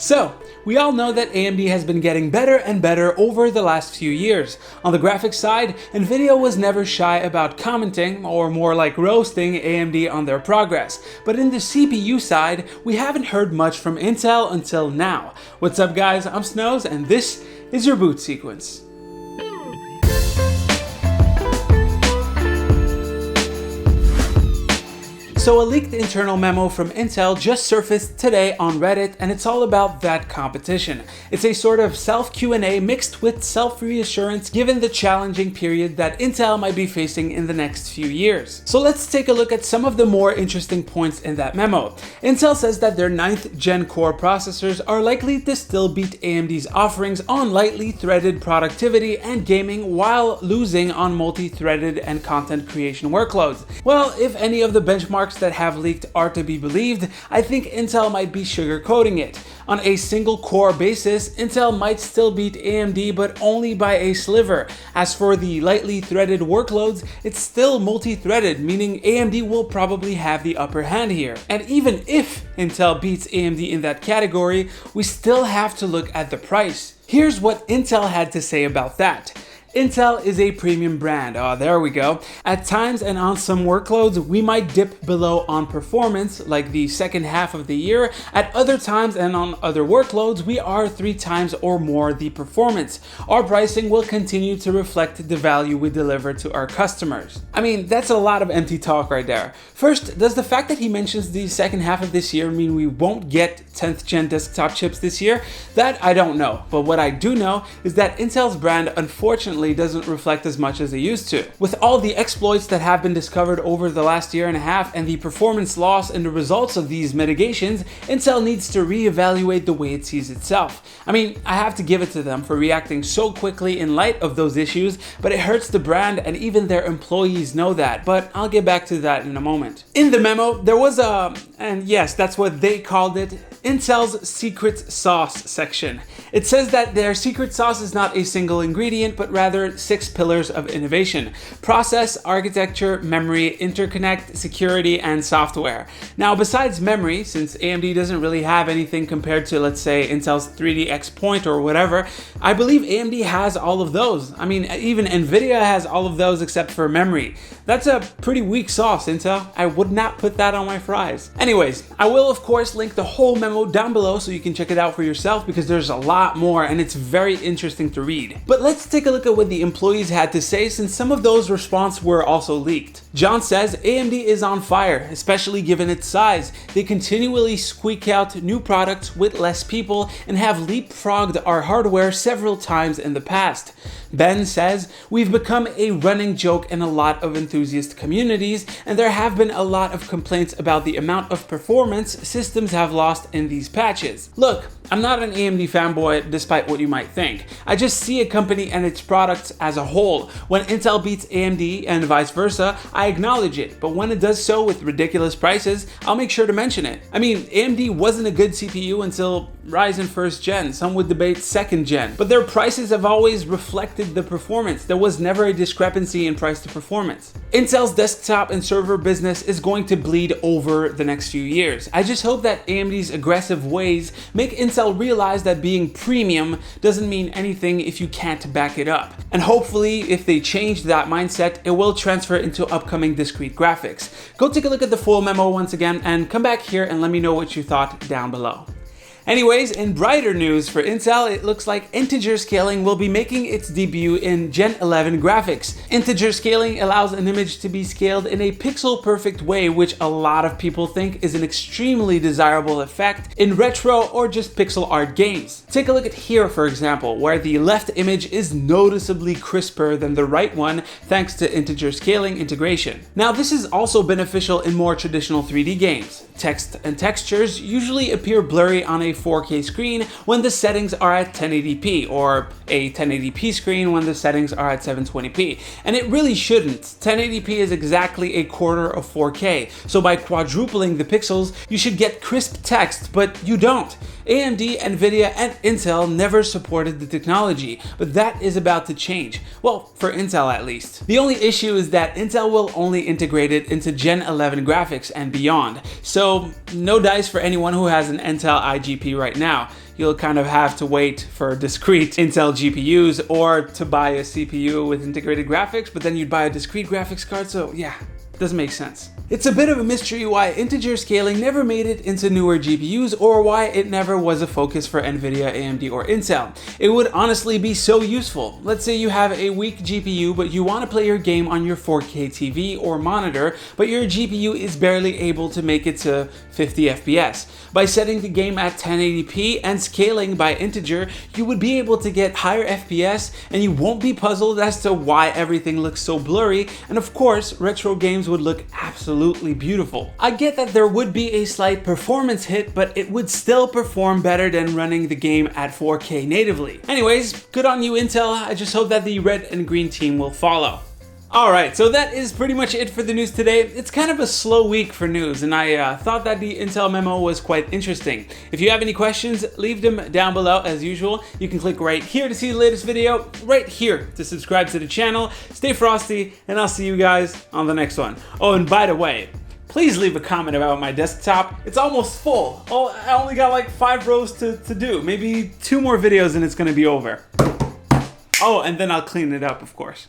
So, we all know that AMD has been getting better and better over the last few years. On the graphics side, Nvidia was never shy about commenting, or more like roasting, AMD on their progress. But in the CPU side, we haven't heard much from Intel until now. What's up guys, I'm Snows and this is your boot sequence. So a leaked internal memo from Intel just surfaced today on Reddit, and it's all about that competition. It's a sort of self-Q&A mixed with self-reassurance given the challenging period that Intel might be facing in the next few years. So let's take a look at some of the more interesting points in that memo. Intel says that their 9th gen core processors are likely to still beat AMD's offerings on lightly threaded productivity and gaming while losing on multi-threaded and content creation workloads. Well, if any of the benchmarks that have leaked are to be believed, I think Intel might be sugarcoating it. On a single core basis, Intel might still beat AMD, but only by a sliver. As for the lightly threaded workloads, it's still multi-threaded, meaning AMD will probably have the upper hand here. And even if Intel beats AMD in that category, we still have to look at the price. Here's what Intel had to say about that. Intel is a premium brand. Oh, there we go. At times and on some workloads, we might dip below on performance, like the second half of the year. At other times and on other workloads, we are 3 times or more the performance. Our pricing will continue to reflect the value we deliver to our customers. I mean, that's a lot of empty talk right there. First, does the fact that he mentions the second half of this year mean we won't get 10th gen desktop chips this year? That I don't know, but what I do know is that Intel's brand unfortunately doesn't reflect as much as they used to. With all the exploits that have been discovered over the last year and a half and the performance loss and the results of these mitigations, Intel needs to reevaluate the way it sees itself. I mean, I have to give it to them for reacting so quickly in light of those issues, but it hurts the brand and even their employees know that, but I'll get back to that in a moment. In the memo, there was and yes, that's what they called it, Intel's secret sauce section. It says that their secret sauce is not a single ingredient, but rather 6 pillars of innovation: process, architecture, memory, interconnect, security, and software. Now, besides memory, since AMD doesn't really have anything compared to, let's say, Intel's 3DX Point or whatever, I believe AMD has all of those. I mean, even Nvidia has all of those except for memory. That's a pretty weak sauce, Intel. I would not put that on my fries. Anyways, I will of course link the whole memo down below so you can check it out for yourself, because there's a lot more and it's very interesting to read. But let's take a look at what the employees had to say, since some of those responses were also leaked. John says AMD is on fire, especially given its size. They continually squeak out new products with less people and have leapfrogged our hardware several times in the past. Ben says, we've become a running joke in a lot of enthusiast communities, and there have been a lot of complaints about the amount of performance systems have lost in these patches. Look, I'm not an AMD fanboy despite what you might think. I just see a company and its products as a whole. When Intel beats AMD and vice versa, I acknowledge it, but when it does so with ridiculous prices, I'll make sure to mention it. I mean, AMD wasn't a good CPU until Ryzen 1st gen, some would debate 2nd gen, but their prices have always reflected the performance. There was never a discrepancy in price to performance. Intel's desktop and server business is going to bleed over the next few years. I just hope that AMD's aggressive ways make Intel realize that being premium doesn't mean anything if you can't back it up. And hopefully, if they change that mindset, it will transfer into upcoming discrete graphics. Go take a look at the full memo once again and come back here and let me know what you thought down below. Anyways, in brighter news for Intel, it looks like integer scaling will be making its debut in Gen 11 graphics. Integer scaling allows an image to be scaled in a pixel-perfect way, which a lot of people think is an extremely desirable effect in retro or just pixel art games. Take a look at here, for example, where the left image is noticeably crisper than the right one thanks to integer scaling integration. Now, this is also beneficial in more traditional 3D games. Text and textures usually appear blurry on a 4K screen when the settings are at 1080p, or a 1080p screen when the settings are at 720p. And it really shouldn't. 1080p is exactly a quarter of 4K, so by quadrupling the pixels, you should get crisp text, but you don't. AMD, Nvidia, and Intel never supported the technology, but that is about to change. Well, for Intel at least. The only issue is that Intel will only integrate it into Gen 11 graphics and beyond. So So no dice for anyone who has an Intel iGP right now. You'll kind of have to wait for discrete Intel GPUs or to buy a CPU with integrated graphics, but then you'd buy a discrete graphics card, so yeah, doesn't make sense. It's a bit of a mystery why integer scaling never made it into newer GPUs or why it never was a focus for Nvidia, AMD, or Intel. It would honestly be so useful. Let's say you have a weak GPU, but you want to play your game on your 4K TV or monitor, but your GPU is barely able to make it to 50 FPS. By setting the game at 1080p and scaling by integer, you would be able to get higher FPS and you won't be puzzled as to why everything looks so blurry, and of course, retro games would look absolutely beautiful. I get that there would be a slight performance hit, but it would still perform better than running the game at 4K natively. Anyways, good on you Intel, I just hope that the red and green team will follow. Alright, so that is pretty much it for the news today. It's kind of a slow week for news, and I thought that the Intel memo was quite interesting. If you have any questions, leave them down below as usual. You can click right here to see the latest video, right here to subscribe to the channel. Stay frosty, and I'll see you guys on the next one. Oh, and by the way, please leave a comment about my desktop. It's almost full. Oh, I only got like 5 rows to do. Maybe 2 more videos and it's gonna be over. Oh, and then I'll clean it up, of course.